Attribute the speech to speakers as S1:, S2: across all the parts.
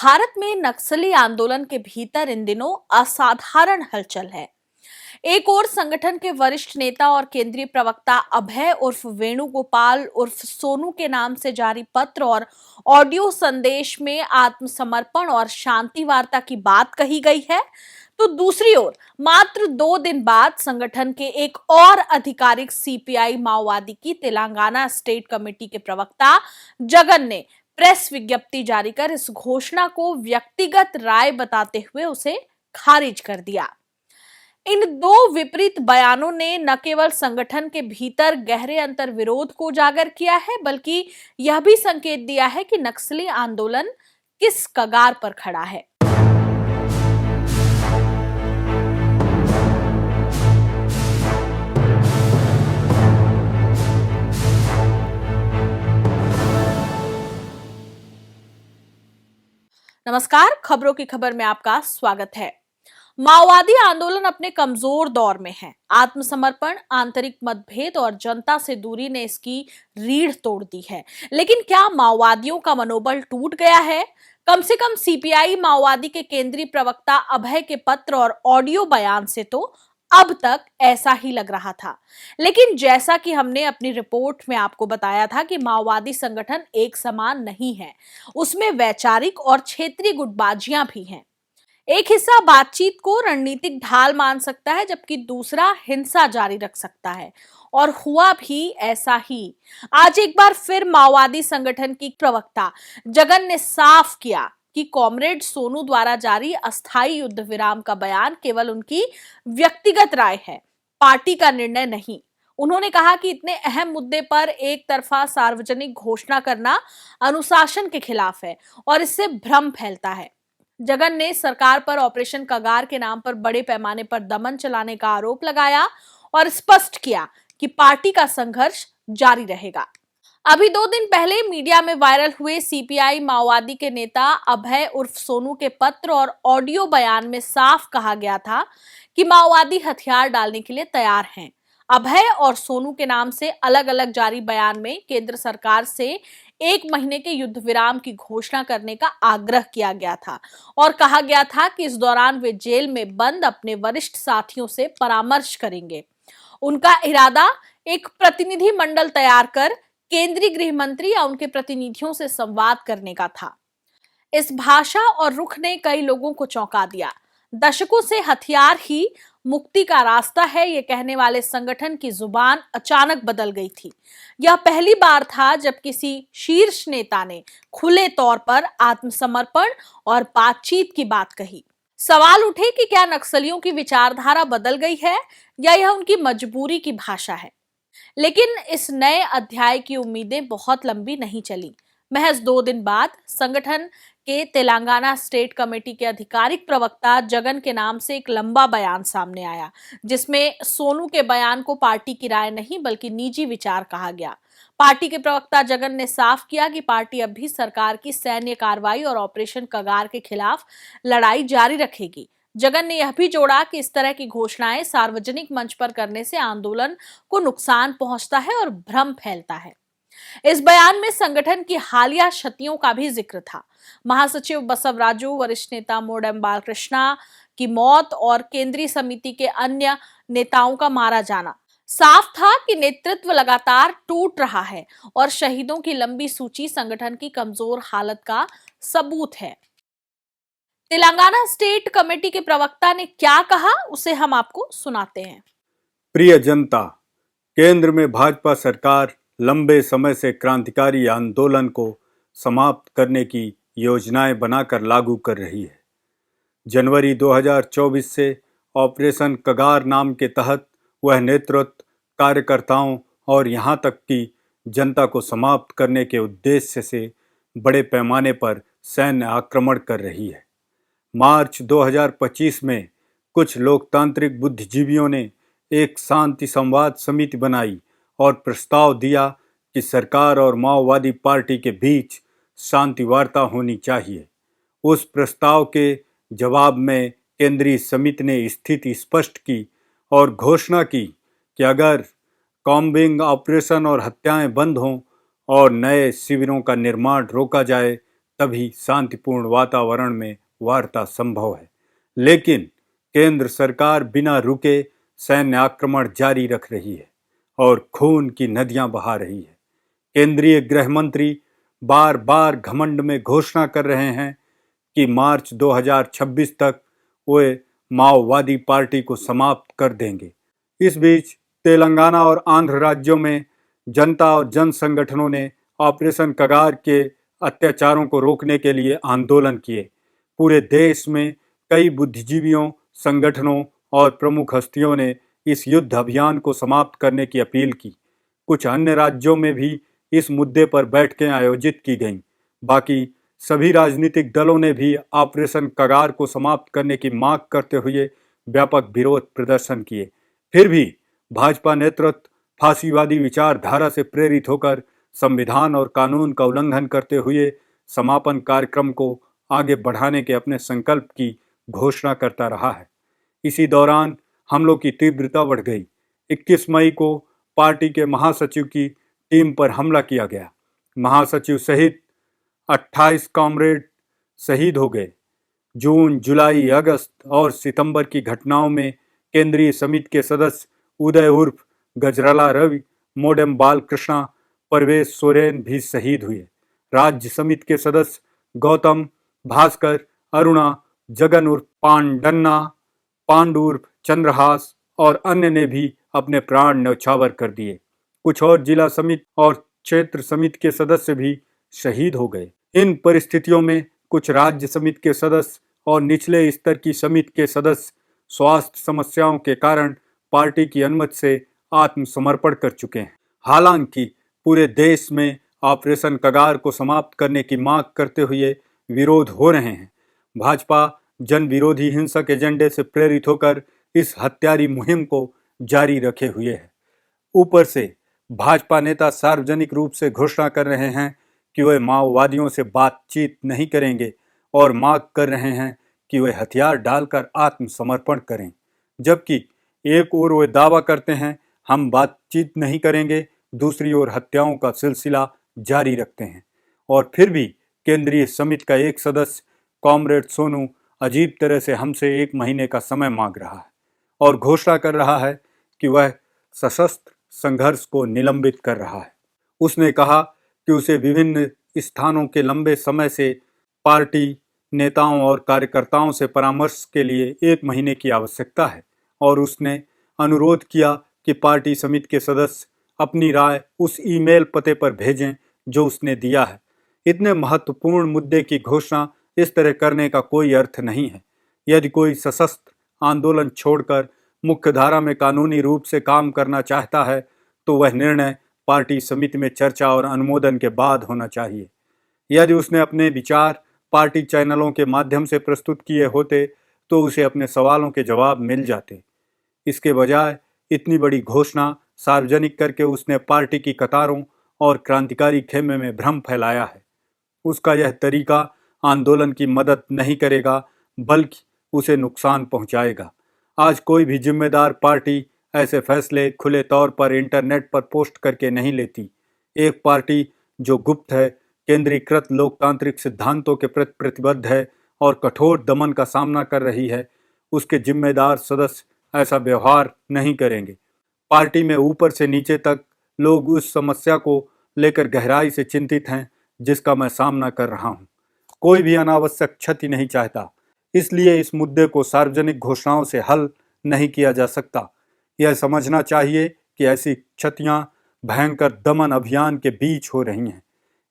S1: भारत में नक्सली आंदोलन के भीतर इन दिनों असाधारण हलचल है। एक और संगठन के वरिष्ठ नेता और केंद्रीय प्रवक्ता अभय उर्फ वेणुगोपाल उर्फ सोनू के नाम से जारी पत्र और ऑडियो संदेश में आत्मसमर्पण और शांति वार्ता की बात कही गई है, तो दूसरी ओर मात्र 2 दिन बाद संगठन के एक और आधिकारिक सीपीआई माओवादी की तेलंगाना स्टेट कमेटी के प्रवक्ता जगन ने प्रेस विज्ञप्ति जारी कर इस घोषणा को व्यक्तिगत राय बताते हुए उसे खारिज कर दिया। इन दो विपरीत बयानों ने न केवल संगठन के भीतर गहरे अंतर्विरोध को उजागर किया है, बल्कि यह भी संकेत दिया है कि नक्सली आंदोलन किस कगार पर खड़ा है। नमस्कार, खबरों की खबर में आपका स्वागत है। माओवादी आंदोलन अपने कमजोर दौर में है। आत्मसमर्पण, आंतरिक मतभेद और जनता से दूरी ने इसकी रीढ़ तोड़ दी है। लेकिन क्या माओवादियों का मनोबल टूट गया है? कम से कम सीपीआई माओवादी के केंद्रीय प्रवक्ता अभय के पत्र और ऑडियो बयान से तो अब तक ऐसा ही लग रहा था। लेकिन जैसा कि हमने अपनी रिपोर्ट में आपको बताया था कि माओवादी संगठन एक समान नहीं है, उसमें वैचारिक और क्षेत्रीय गुटबाजियां भी हैं। एक हिस्सा बातचीत को रणनीतिक ढाल मान सकता है, जबकि दूसरा हिंसा जारी रख सकता है, और हुआ भी ऐसा ही। आज एक बार फिर माओवादी संगठन की प्रवक्ता जगन ने साफ किया कि कॉमरेड सोनू द्वारा जारी अस्थायी युद्ध विराम का बयान केवल उनकी व्यक्तिगत राय है, पार्टी का निर्णय नहीं। उन्होंने कहा कि इतने अहम मुद्दे पर एक तरफा सार्वजनिक घोषणा करना अनुशासन के खिलाफ है और इससे भ्रम फैलता है। जगन ने सरकार पर ऑपरेशन कगार के नाम पर बड़े पैमाने पर दमन चलाने का आरोप लगाया और स्पष्ट किया कि पार्टी का संघर्ष जारी रहेगा। अभी 2 दिन पहले मीडिया में वायरल हुए सीपीआई माओवादी के नेता अभय उर्फ सोनू के पत्र और ऑडियो बयान में साफ कहा गया था कि माओवादी हथियार डालने के लिए तैयार हैं। अभय और सोनू के नाम से अलग अलग जारी बयान में केंद्र सरकार से 1 महीने के युद्ध विराम की घोषणा करने का आग्रह किया गया था और कहा गया था कि इस दौरान वे जेल में बंद अपने वरिष्ठ साथियों से परामर्श करेंगे। उनका इरादा एक प्रतिनिधि मंडल तैयार कर केंद्रीय गृह मंत्री या उनके प्रतिनिधियों से संवाद करने का था। इस भाषा और रुख ने कई लोगों को चौंका दिया। दशकों से हथियार ही मुक्ति का रास्ता है, ये कहने वाले संगठन की जुबान अचानक बदल गई थी। यह पहली बार था जब किसी शीर्ष नेता ने खुले तौर पर आत्मसमर्पण और बातचीत की बात कही। सवाल उठे कि क्या नक्सलियों की विचारधारा बदल गई है या यह उनकी मजबूरी की भाषा है। लेकिन इस नए अध्याय की उम्मीदें बहुत लंबी नहीं चली। महज 2 दिन बाद संगठन के तेलंगाना स्टेट कमेटी के आधिकारिक प्रवक्ता जगन के नाम से एक लंबा बयान सामने आया, जिसमें सोनू के बयान को पार्टी की राय नहीं बल्कि निजी विचार कहा गया। पार्टी के प्रवक्ता जगन ने साफ किया कि पार्टी अब भी सरकार की सैन्य कार्रवाई और ऑपरेशन कगार के खिलाफ लड़ाई जारी रखेगी। जगन ने यह भी जोड़ा कि इस तरह की घोषणाएं सार्वजनिक मंच पर करने से आंदोलन को नुकसान पहुंचता है और भ्रम फैलता है। इस बयान में संगठन की हालिया क्षतियों का भी जिक्र था। महासचिव बसवराजू, वरिष्ठ नेता मोडम बालकृष्णा की मौत और केंद्रीय समिति के अन्य नेताओं का मारा जाना। साफ था कि नेतृत्व लगातार टूट रहा है और शहीदों की लंबी सूची संगठन की कमजोर हालत का सबूत है। तेलंगाना स्टेट कमेटी के प्रवक्ता ने क्या कहा, उसे हम आपको सुनाते हैं।
S2: प्रिय जनता, केंद्र में भाजपा सरकार लंबे समय से क्रांतिकारी आंदोलन को समाप्त करने की योजनाएं बनाकर लागू कर रही है। जनवरी 2024 से ऑपरेशन कगार नाम के तहत वह नेतृत्व, कार्यकर्ताओं और यहां तक कि जनता को समाप्त करने के उद्देश्य से बड़े पैमाने पर सैन्य आक्रमण कर रही है। मार्च 2025 में कुछ लोकतांत्रिक बुद्धिजीवियों ने एक शांति संवाद समिति बनाई और प्रस्ताव दिया कि सरकार और माओवादी पार्टी के बीच शांति वार्ता होनी चाहिए। उस प्रस्ताव के जवाब में केंद्रीय समिति ने स्थिति स्पष्ट की और घोषणा की कि अगर कॉम्बिंग ऑपरेशन और हत्याएं बंद हों और नए शिविरों का निर्माण रोका जाए तभी शांतिपूर्ण वातावरण में वार्ता संभव है। लेकिन केंद्र सरकार बिना रुके सैन्य आक्रमण जारी रख रही है और खून की नदियां बहा रही है। केंद्रीय गृह मंत्री बार बार घमंड में घोषणा कर रहे हैं कि मार्च 2026 तक वे माओवादी पार्टी को समाप्त कर देंगे। इस बीच तेलंगाना और आंध्र राज्यों में जनता और जन संगठनों ने ऑपरेशन कगार के अत्याचारों को रोकने के लिए आंदोलन किए। पूरे देश में कई बुद्धिजीवियों, संगठनों और प्रमुख हस्तियों ने इस युद्ध अभियान को समाप्त करने की अपील की। कुछ अन्य राज्यों में भी इस मुद्दे पर बैठकें आयोजित की गईं। बाकी सभी राजनीतिक दलों ने भी ऑपरेशन कगार को समाप्त करने की मांग करते हुए व्यापक विरोध प्रदर्शन किए। फिर भी भाजपा नेतृत्व फांसीवादी विचारधारा से प्रेरित होकर संविधान और कानून का उल्लंघन करते हुए समापन कार्यक्रम को आगे बढ़ाने के अपने संकल्प की घोषणा करता रहा है। इसी दौरान हमलों की तीव्रता बढ़ गई। 21 मई को पार्टी के महासचिव की टीम पर हमला किया गया। महासचिव सहित 28 कॉमरेड शहीद हो गए। जून, जुलाई, अगस्त और सितंबर की घटनाओं में केंद्रीय समिति के सदस्य उदय उर्फ गजराला रवि, मोडेम बालकृष्णा, परवेश सोरेन भी शहीद हुए। राज्य समिति के सदस्य गौतम, भास्कर, अरुणा, जगन उर्फ पांडन्ना, पांडु उर्फ चंद्रहास और अन्य ने भी अपने प्राण न्यौछावर कर दिए। कुछ और जिला समिति और क्षेत्र समिति के सदस्य भी शहीद हो गए। इन परिस्थितियों में कुछ राज्य समिति के सदस्य और निचले स्तर की समिति के सदस्य स्वास्थ्य समस्याओं के कारण पार्टी की अनुमति से आत्मसमर्पण कर चुके हैं। हालांकि पूरे देश में ऑपरेशन कगार को समाप्त करने की मांग करते हुए विरोध हो रहे हैं। भाजपा जन विरोधी हिंसक एजेंडे से प्रेरित होकर इस हत्यारी मुहिम को जारी रखे हुए है। ऊपर से भाजपा नेता सार्वजनिक रूप से घोषणा कर रहे हैं कि वे माओवादियों से बातचीत नहीं करेंगे और मांग कर रहे हैं कि वे हथियार डालकर आत्मसमर्पण करें, जबकि एक ओर वे दावा करते हैं हम बातचीत नहीं करेंगे, दूसरी ओर हत्याओं का सिलसिला जारी रखते हैं। और फिर भी केंद्रीय समिति का एक सदस्य कॉमरेड सोनू अजीब तरह से हमसे 1 महीने का समय मांग रहा है और घोषणा कर रहा है कि वह सशस्त्र संघर्ष को निलंबित कर रहा है। उसने कहा कि उसे विभिन्न स्थानों के लंबे समय से पार्टी नेताओं और कार्यकर्ताओं से परामर्श के लिए 1 महीने की आवश्यकता है और उसने अनुरोध किया कि पार्टी समिति के सदस्य अपनी राय उस ईमेल पते पर भेजें जो उसने दिया है। इतने महत्वपूर्ण मुद्दे की घोषणा इस तरह करने का कोई अर्थ नहीं है। यदि कोई सशस्त्र आंदोलन छोड़कर मुख्य धारा में कानूनी रूप से काम करना चाहता है तो वह निर्णय पार्टी समिति में चर्चा और अनुमोदन के बाद होना चाहिए। यदि उसने अपने विचार पार्टी चैनलों के माध्यम से प्रस्तुत किए होते तो उसे अपने सवालों के जवाब मिल जाते। इसके बजाय इतनी बड़ी घोषणा सार्वजनिक करके उसने पार्टी की कतारों और क्रांतिकारी खेमे में भ्रम फैलाया है। उसका यह तरीका आंदोलन की मदद नहीं करेगा बल्कि उसे नुकसान पहुंचाएगा। आज कोई भी जिम्मेदार पार्टी ऐसे फैसले खुले तौर पर इंटरनेट पर पोस्ट करके नहीं लेती। एक पार्टी जो गुप्त है, केंद्रीकृत लोकतांत्रिक सिद्धांतों के प्रति प्रतिबद्ध है और कठोर दमन का सामना कर रही है, उसके जिम्मेदार सदस्य ऐसा व्यवहार नहीं करेंगे। पार्टी में ऊपर से नीचे तक लोग उस समस्या को लेकर गहराई से चिंतित हैं जिसका मैं सामना कर रहा हूं। कोई भी अनावश्यक क्षति नहीं चाहता, इसलिए इस मुद्दे को सार्वजनिक घोषणाओं से हल नहीं किया जा सकता। यह समझना चाहिए कि ऐसी क्षतियां भयंकर दमन अभियान के बीच हो रही हैं।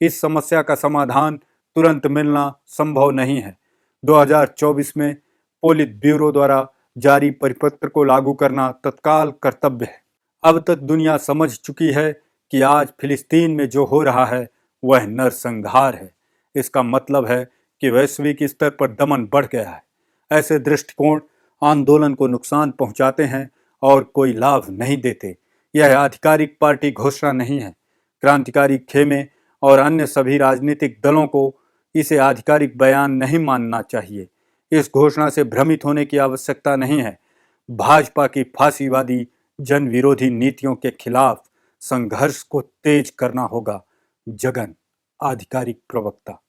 S2: इस समस्या का समाधान तुरंत मिलना संभव नहीं है। 2024 में पोलित ब्यूरो द्वारा जारी परिपत्र को लागू करना तत्काल कर्तव्य है। अब तक दुनिया समझ चुकी है कि आज फिलिस्तीन में जो हो रहा है वह नरसंहार है। इसका मतलब है कि वैश्विक स्तर पर दमन बढ़ गया है। ऐसे दृष्टिकोण आंदोलन को नुकसान पहुंचाते हैं और कोई लाभ नहीं देते। यह आधिकारिक पार्टी घोषणा नहीं है। क्रांतिकारी खेमे और अन्य सभी राजनीतिक दलों को इसे आधिकारिक बयान नहीं मानना चाहिए। इस घोषणा से भ्रमित होने की आवश्यकता नहीं है। भाजपा की फांसीवादी जन विरोधी नीतियों के खिलाफ संघर्ष को तेज करना होगा। जगन, आधिकारिक प्रवक्ता।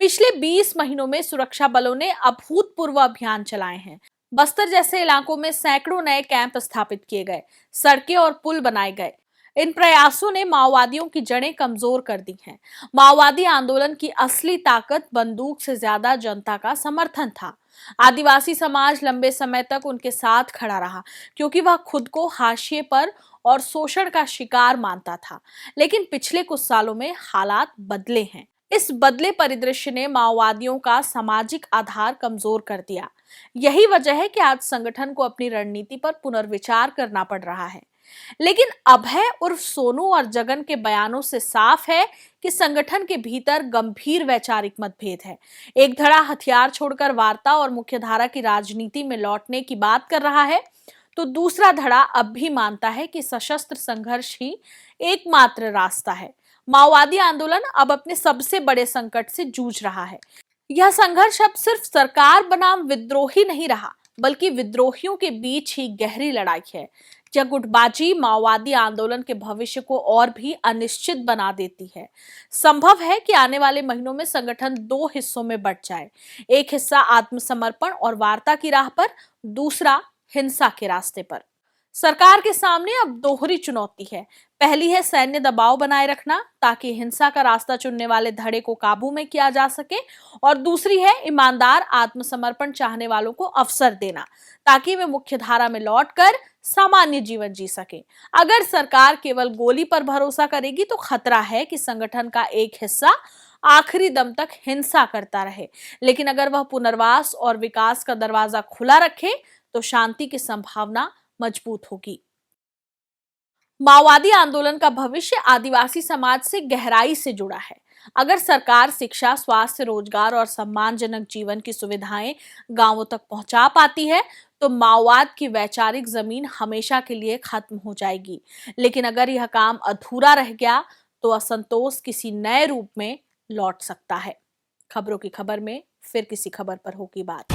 S1: पिछले 20 महीनों में सुरक्षा बलों ने अभूतपूर्व अभियान चलाए हैं। बस्तर जैसे इलाकों में सैकड़ों नए कैंप स्थापित किए गए, सड़कें और पुल बनाए गए। इन प्रयासों ने माओवादियों की जड़ें कमजोर कर दी हैं। माओवादी आंदोलन की असली ताकत बंदूक से ज्यादा जनता का समर्थन था। आदिवासी समाज लंबे समय तक उनके साथ खड़ा रहा, क्योंकि वह खुद को हाशिए पर और शोषण का शिकार मानता था। लेकिन पिछले कुछ सालों में हालात बदले हैं। इस बदले परिदृश्य ने माओवादियों का सामाजिक आधार कमजोर कर दिया। यही वजह है कि आज संगठन को अपनी रणनीति पर पुनर्विचार करना पड़ रहा है। लेकिन अभय उर्फ सोनू और जगन के बयानों से साफ है कि संगठन के भीतर गंभीर वैचारिक मतभेद है। एक धड़ा हथियार छोड़कर वार्ता और मुख्यधारा की राजनीति में लौटने की बात कर रहा है, तो दूसरा धड़ा अब भी मानता है कि सशस्त्र संघर्ष ही एकमात्र रास्ता है। माओवादी आंदोलन अब अपने सबसे बड़े संकट से जूझ रहा है। यह संघर्ष अब सिर्फ सरकार बनाम विद्रोही नहीं रहा, बल्कि विद्रोहियों के बीच ही गहरी लड़ाई है। यह गुटबाजी माओवादी आंदोलन के भविष्य को और भी अनिश्चित बना देती है। संभव है कि आने वाले महीनों में संगठन दो हिस्सों में बंट जाए। एक हिस्सा आत्मसमर्पण और वार्ता की राह पर, दूसरा हिंसा के रास्ते पर। सरकार के सामने अब दोहरी चुनौती है। पहली है सैन्य दबाव बनाए रखना, ताकि हिंसा का रास्ता चुनने वाले धड़े को काबू में किया जा सके, और दूसरी है ईमानदार आत्मसमर्पण चाहने वालों को अवसर देना, ताकि वे मुख्यधारा में लौटकर सामान्य जीवन जी सके। अगर सरकार केवल गोली पर भरोसा करेगी तो खतरा है कि संगठन का एक हिस्सा आखिरी दम तक हिंसा करता रहे। लेकिन अगर वह पुनर्वास और विकास का दरवाजा खुला रखे तो शांति की संभावना मजबूत होगी। माओवादी आंदोलन का भविष्य आदिवासी समाज से गहराई से जुड़ा है। अगर सरकार शिक्षा, स्वास्थ्य, रोजगार और सम्मानजनक जीवन की सुविधाएं गांवों तक पहुंचा पाती है तो माओवाद की वैचारिक जमीन हमेशा के लिए खत्म हो जाएगी। लेकिन अगर यह काम अधूरा रह गया तो असंतोष किसी नए रूप में लौट सकता है। खबरों की खबर में फिर किसी खबर पर होगी बात।